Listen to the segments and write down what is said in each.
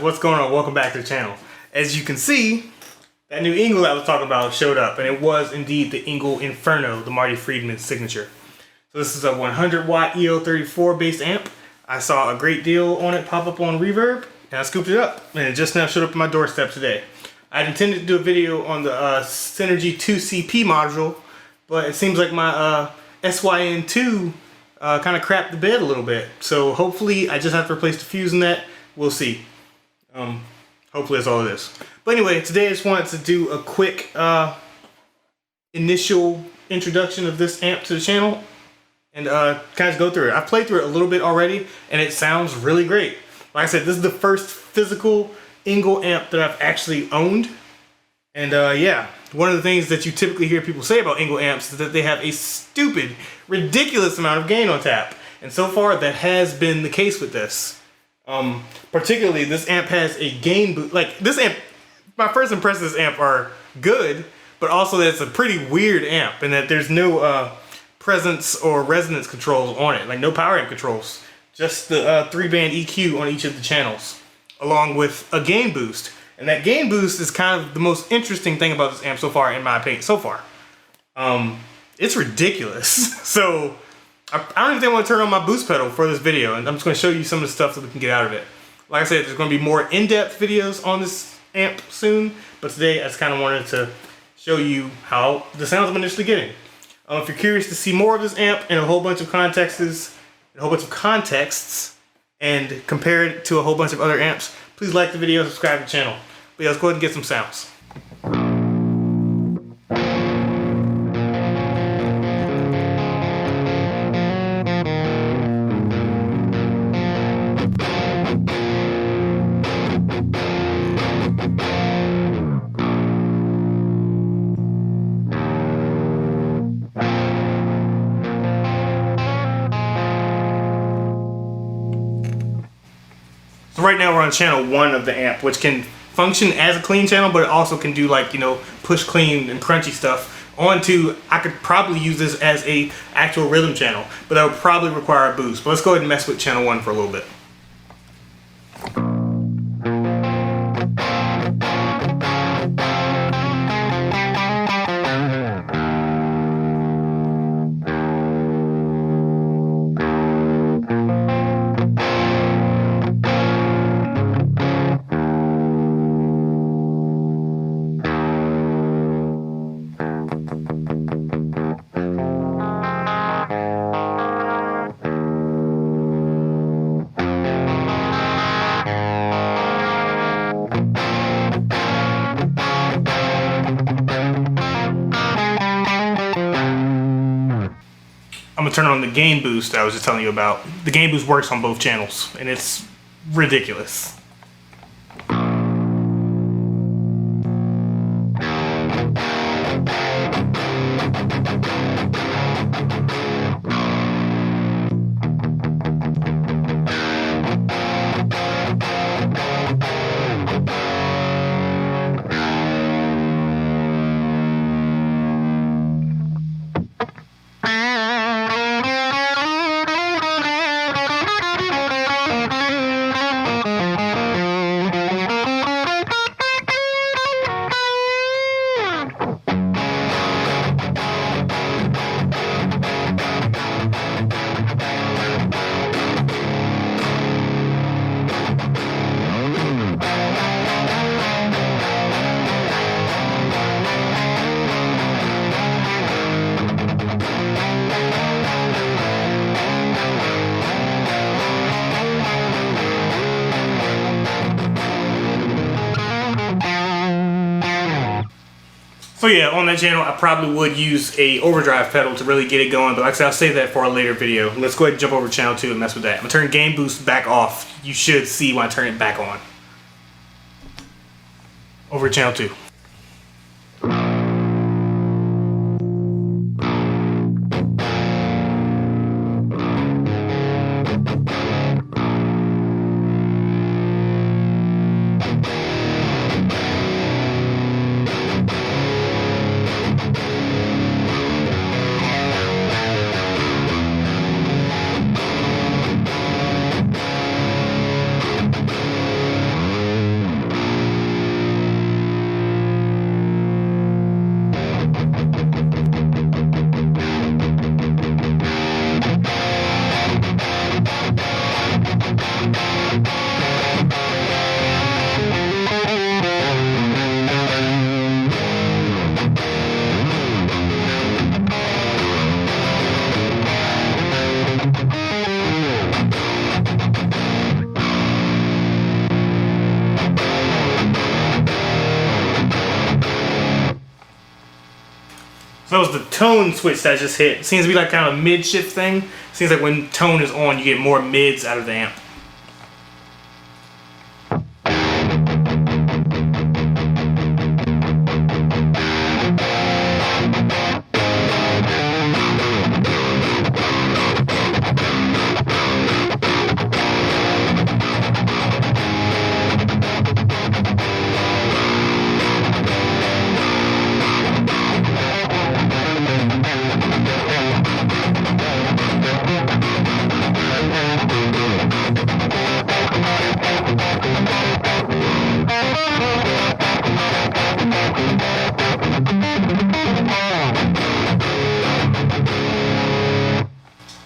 what's going on? Welcome back to the channel. As you can see, that new ENGL I was talking about showed up, and it was indeed the ENGL Inferno, the Marty Friedman signature. So this is a 100 watt EO34 based amp. I saw a great deal on it pop up on Reverb, and I scooped it up, and it just now showed up on my doorstep today. I had intended to do a video on the Synergy 2CP module, but it seems like my SYN2 kind of crapped the bed a little bit. So hopefully I just have to replace the fuse in that. We'll see. Hopefully that's all it is. But anyway, today I just wanted to do a quick initial introduction of this amp to the channel and kind of go through it. I've played through it a little bit already and it sounds really great. Like I said, this is the first physical ENGL amp that I've actually owned. And yeah, one of the things that you typically hear people say about ENGL amps is that they have a stupid, ridiculous amount of gain on tap. And so far that has been the case with this. Particularly this amp has a gain boost. Like this amp, my first impressions of this amp are good, but also that it's a pretty weird amp and that there's no presence or resonance controls on it. Like no power amp controls, just the 3-band EQ on each of the channels, along with a gain boost. And that gain boost is kind of the most interesting thing about this amp so far, in my opinion, so far. It's ridiculous. So I don't even think I want to turn on my boost pedal for this video, and I'm just going to show you some of the stuff that we can get out of it. Like I said, there's going to be more in-depth videos on this amp soon, but today I just kind of wanted to show you how the sounds I'm initially getting. If you're curious to see more of this amp and a whole bunch of contexts, and compare it to a whole bunch of other amps, please like the video and subscribe to the channel. But yeah, let's go ahead and get some sounds. So right now we're on channel 1 of the amp, which can function as a clean channel, but it also can do, like, you know, push clean and crunchy stuff. I could probably use this as a actual rhythm channel, but that would probably require a boost. But let's go ahead and mess with channel 1 for a little bit. I'm gonna turn on the gain boost that I was just telling you about. The gain boost works on both channels, and it's ridiculous. So yeah, on that channel, I probably would use a overdrive pedal to really get it going, but like I said, I'll save that for a later video. Let's go ahead and jump over to channel 2 and mess with that. I'm gonna turn gain boost back off. You should see when I turn it back on. Over to channel 2. So that was the tone switch that I just hit. It seems to be like kind of a mid shift thing. Seems like when tone is on, you get more mids out of the amp.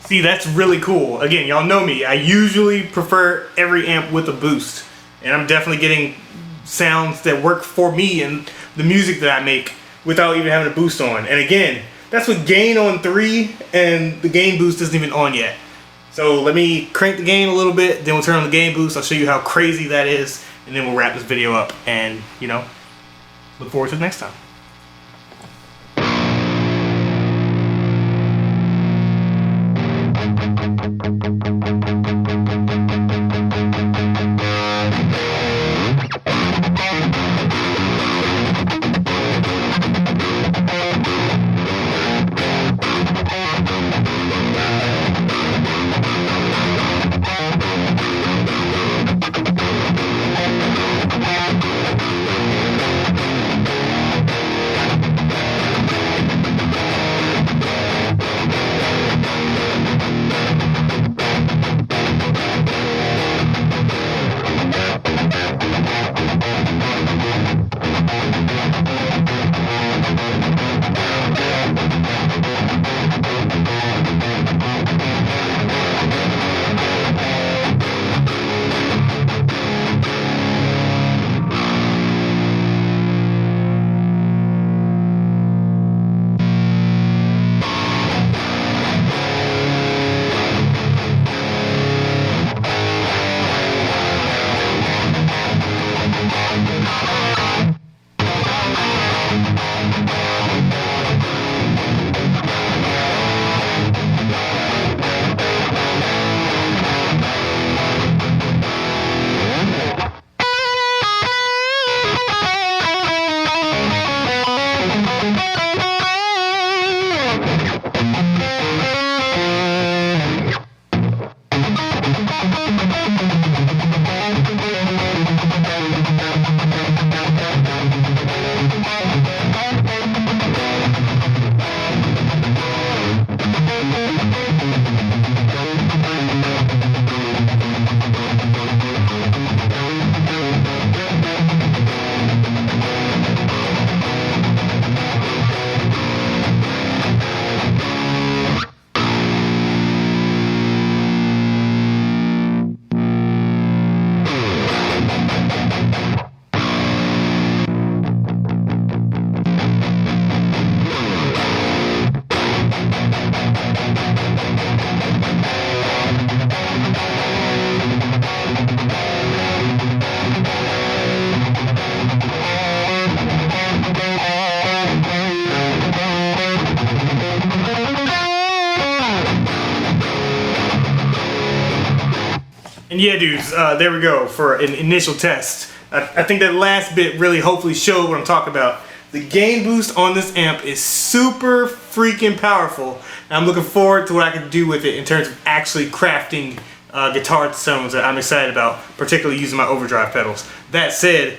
See, that's really cool. Again, y'all know me. I usually prefer every amp with a boost. And I'm definitely getting sounds that work for me and the music that I make without even having a boost on. And again, that's with gain on 3 and the gain boost isn't even on yet. So let me crank the gain a little bit, then we'll turn on the gain boost. I'll show you how crazy that is, and then we'll wrap this video up and, you know, look forward to the next time. And yeah, dudes, there we go for an initial test. I think that last bit really hopefully showed what I'm talking about. The gain boost on this amp is super freaking powerful. And I'm looking forward to what I can do with it in terms of actually crafting guitar tones that I'm excited about, particularly using my overdrive pedals. That said,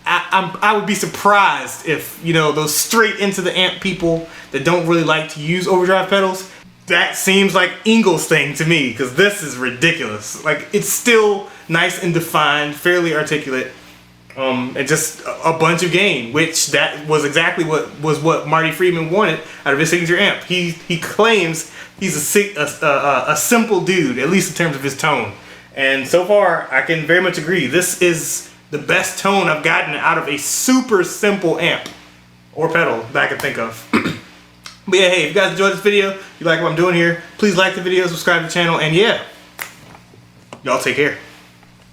I would be surprised if, you know, those straight into the amp people that don't really like to use overdrive pedals, that seems like ENGL's thing to me, because this is ridiculous. Like, it's still nice and defined, fairly articulate, and just a bunch of gain, which that was exactly what Marty Friedman wanted out of his signature amp. He claims he's a simple dude, at least in terms of his tone. And so far, I can very much agree. This is the best tone I've gotten out of a super simple amp or pedal that I can think of. But yeah, hey, if you guys enjoyed this video, you like what I'm doing here, please like the video, subscribe to the channel, and yeah, y'all take care.